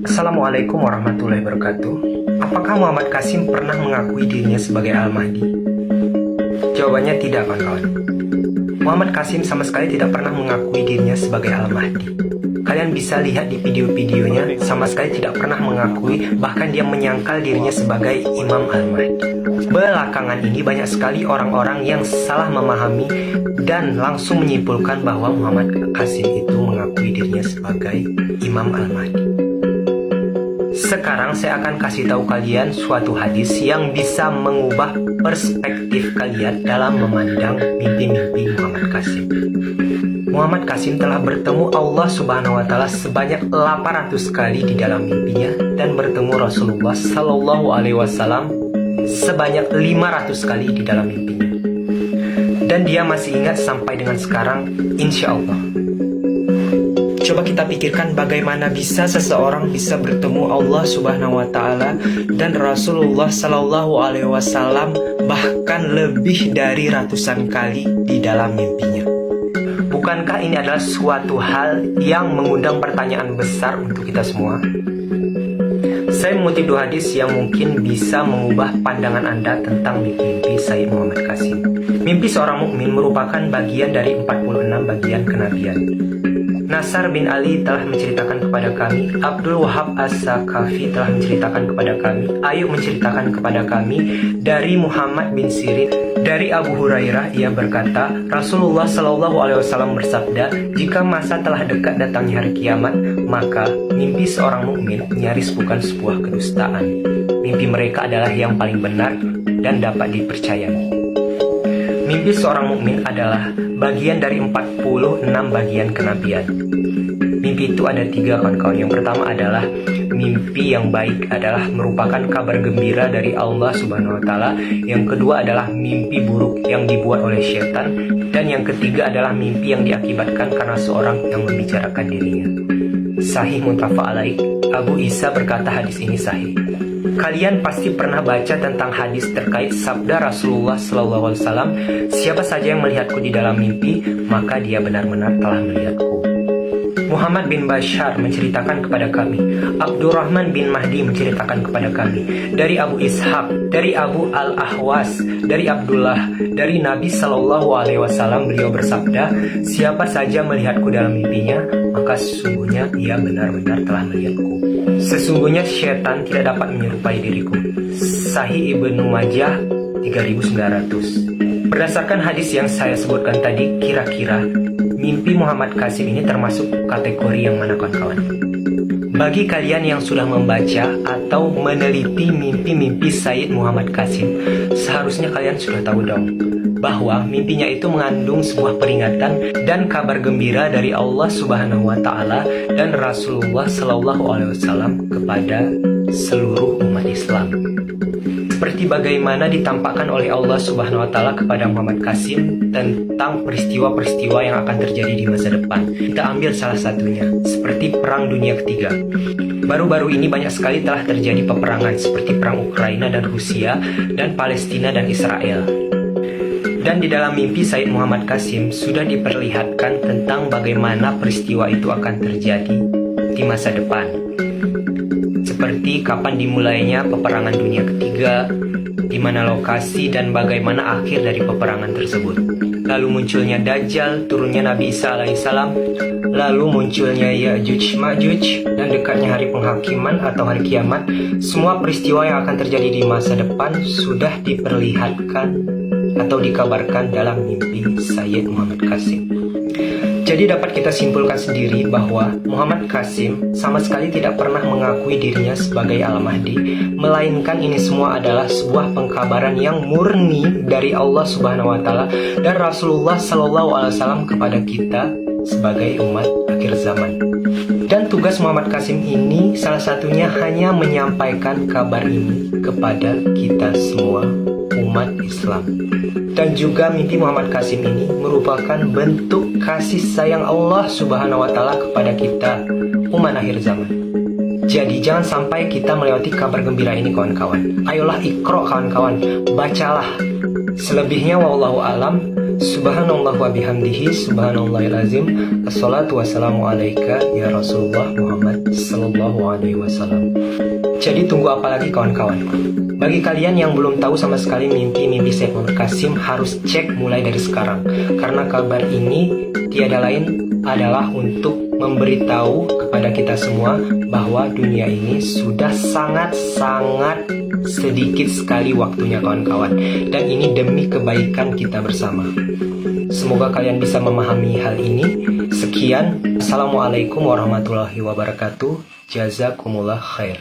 Assalamualaikum warahmatullahi wabarakatuh. Apakah Muhammad Qasim pernah mengakui dirinya sebagai Al-Mahdi? Jawabannya tidak, kawan-kawan. Muhammad Qasim sama sekali tidak pernah mengakui dirinya sebagai Al-Mahdi. Kalian bisa lihat di video-videonya, sama sekali tidak pernah mengakui, bahkan dia menyangkal dirinya sebagai Imam Al-Mahdi. Belakangan ini banyak sekali orang-orang yang salah memahami dan langsung menyimpulkan bahwa Muhammad Qasim itu mengakui dirinya sebagai Imam Al-Mahdi. Sekarang saya akan kasih tahu kalian suatu hadis yang bisa mengubah perspektif kalian dalam memandang mimpi-mimpi Muhammad Qasim. Muhammad Qasim telah bertemu Allah Subhanahu wa Ta'ala sebanyak 800 kali di dalam mimpinya dan bertemu Rasulullah Sallallahu Alaihi Wasallam sebanyak 500 kali di dalam mimpinya. Dan dia masih ingat sampai dengan sekarang, insya Allah. Coba kita pikirkan bagaimana bisa seseorang bisa bertemu Allah Subhanahu wa Ta'ala dan Rasulullah Sallallahu Alaihi Wasallam bahkan lebih dari ratusan kali di dalam mimpinya. Bukankah ini adalah suatu hal yang mengundang pertanyaan besar untuk kita semua? Saya mengutip dua hadis yang mungkin bisa mengubah pandangan Anda tentang mimpi-mimpi Sayyid Muhammad Qasim. Mimpi seorang mukmin merupakan bagian dari 46 bagian kenabian. Nasar bin Ali telah menceritakan kepada kami, Abdul Wahab As-Sakafi telah menceritakan kepada kami, Ayub menceritakan kepada kami, dari Muhammad bin Sirin, dari Abu Hurairah, ia berkata, Rasulullah Shallallahu Alaihi Wasallam bersabda, jika masa telah dekat datangnya hari kiamat, maka mimpi seorang mukmin nyaris bukan sebuah kedustaan. Mimpi mereka adalah yang paling benar dan dapat dipercayai. Mimpi seorang mukmin adalah bagian dari 46 bagian kenabian. Mimpi itu ada 3, kawan-kawan. Yang pertama adalah mimpi yang baik, adalah merupakan kabar gembira dari Allah Subhanahu wa Ta'ala. Yang kedua adalah mimpi buruk yang dibuat oleh syaitan. Dan yang ketiga adalah mimpi yang diakibatkan karena seorang yang membicarakan dirinya. Sahih muttafaq alaih. Abu Isa berkata hadis ini sahih. Kalian pasti pernah baca tentang hadis terkait sabda Rasulullah SAW, siapa saja yang melihatku di dalam mimpi, maka dia benar-benar telah melihatku. Muhammad bin Bashar menceritakan kepada kami, Abdurrahman bin Mahdi menceritakan kepada kami, dari Abu Ishaq, dari Abu Al-Ahwas, dari Abdullah, dari Nabi SAW, beliau bersabda, siapa saja melihatku dalam mimpinya, maka sesungguhnya ia benar-benar telah melihatku. Sesungguhnya syaitan tidak dapat menyerupai diriku. Sahih Ibnu Majah 3900. Berdasarkan hadis yang saya sebutkan tadi, kira-kira mimpi Muhammad Qasim ini termasuk kategori yang mana, kawan-kawan? Bagi kalian yang sudah membaca atau meneliti mimpi-mimpi Sayyid Muhammad Qasim, seharusnya kalian sudah tahu dong bahwa mimpinya itu mengandung sebuah peringatan dan kabar gembira dari Allah Subhanahu wa Ta'ala dan Rasulullah Sallallahu Alaihi Wasallam kepada seluruh umat Islam. Seperti bagaimana ditampakkan oleh Allah Subhanahu wa Ta'ala kepada Muhammad Qasim tentang peristiwa-peristiwa yang akan terjadi di masa depan. Kita ambil salah satunya, seperti Perang Dunia Ketiga. Baru-baru ini banyak sekali telah terjadi peperangan seperti Perang Ukraina dan Rusia, dan Palestina dan Israel. Dan di dalam mimpi Sayyid Muhammad Qasim sudah diperlihatkan tentang bagaimana peristiwa itu akan terjadi di masa depan. Seperti kapan dimulainya peperangan dunia ketiga, di mana lokasi dan bagaimana akhir dari peperangan tersebut. Lalu munculnya Dajjal, turunnya Nabi Isa alaihissalam, lalu munculnya Ya'juj Ma'juj, dan dekatnya hari penghakiman atau hari kiamat. Semua peristiwa yang akan terjadi di masa depan sudah diperlihatkan atau dikabarkan dalam mimpi Sayyid Muhammad Qasim. Jadi dapat kita simpulkan sendiri bahwa Muhammad Qasim sama sekali tidak pernah mengakui dirinya sebagai Al-Mahdi, melainkan ini semua adalah sebuah pengkabaran yang murni dari Allah Subhanahu wa Ta'ala dan Rasulullah Sallallahu Alaihi Wasallam kepada kita sebagai umat akhir zaman. Dan tugas Muhammad Qasim ini salah satunya hanya menyampaikan kabar ini kepada kita semua umat Islam. Dan juga mimpi Muhammad Qasim ini merupakan bentuk kasih sayang Allah Subhanahu wa Ta'ala kepada kita, umat akhir zaman. Jadi jangan sampai kita melewati kabar gembira ini, kawan-kawan. Ayolah ikro, kawan-kawan, bacalah. Selebihnya wallahu alam. Subhanallah wa bihamdihi, subhanallahil azim. Assalatu wassalamu alaika ya Rasulullah Muhammad sallallahu alaihi wasallam. Jadi tunggu apa lagi kawan-kawanku? Bagi kalian yang belum tahu sama sekali mimpi-mimpi Syekh Muhammad Qasim, harus cek mulai dari sekarang. Karena kabar ini tiada lain adalah untuk memberitahu kepada kita semua bahwa dunia ini sudah sangat-sangat sedikit sekali waktunya kawan-kawan. Dan ini demi kebaikan kita bersama. Semoga kalian bisa memahami hal ini. Sekian. Assalamualaikum warahmatullahi wabarakatuh. Jazakumullah khair.